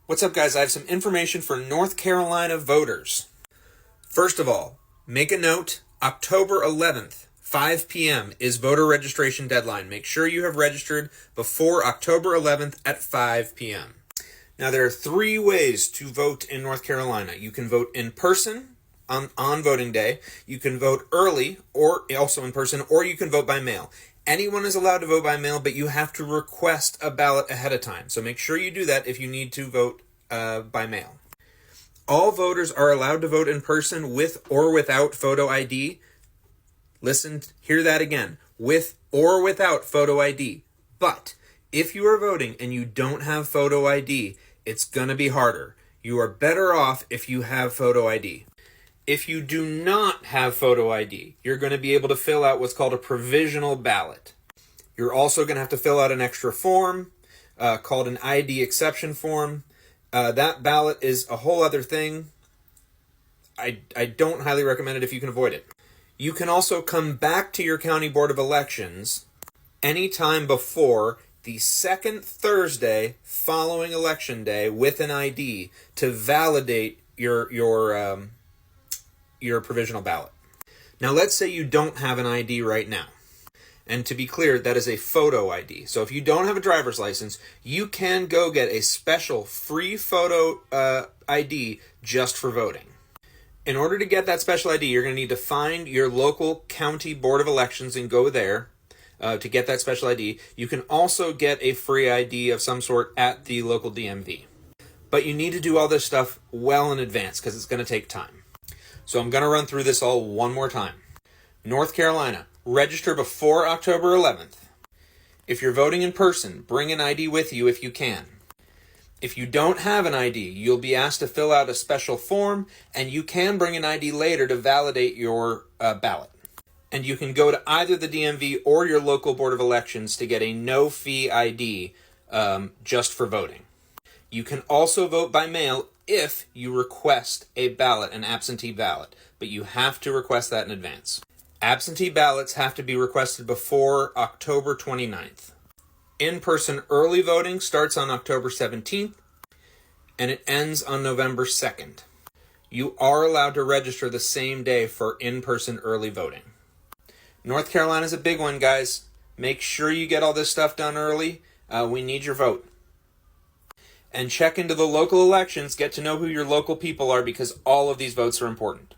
What's up, guys? I have some information for North Carolina voters. First of all, make a note, October 11th, 5 p.m. is voter registration deadline. Make sure you have registered before October 11th at 5 p.m. Now, there are 3 ways to vote in North Carolina. You can vote in person on voting day, you can vote early, or also in person, or you can vote by mail. Anyone is allowed to vote by mail, but you have to request a ballot ahead of time. So make sure you do that if you need to vote by mail. All voters are allowed to vote in person with or without photo ID. Listen, hear that again. With or without photo ID. But if you are voting and you don't have photo ID, it's going to be harder. You are better off if you have photo ID. If you do not have photo ID, you're going to be able to fill out what's called a provisional ballot. You're also going to have to fill out an extra form called an ID exception form. That ballot is a whole other thing. I don't highly recommend it if you can avoid it. You can also come back to your county board of elections anytime before the second Thursday following election day with an ID to validate your provisional ballot. Now, let's say you don't have an ID right now. And to be clear, that is a photo ID. So if you don't have a driver's license, you can go get a special free photo ID just for voting. In order to get that special ID, you're going to need to find your local county board of elections and go there to get that special ID. You can also get a free ID of some sort at the local DMV. But you need to do all this stuff well in advance because it's going to take time. So I'm going to run through this all one more time. North Carolina, register before October 11th. If you're voting in person, bring an ID with you if you can. If you don't have an ID, you'll be asked to fill out a special form, and you can bring an ID later to validate your ballot. And you can go to either the DMV or your local board of elections to get a no-fee ID just for voting. You can also vote by mail if you request a ballot, an absentee ballot, but you have to request that in advance. Absentee ballots have to be requested before October 29th. In-person early voting starts on October 17th, and it ends on November 2nd. You are allowed to register the same day for in-person early voting. North Carolina is a big one, guys. Make sure you get all this stuff done early. We need your vote. And check into the local elections. Get to know who your local people are because all of these votes are important.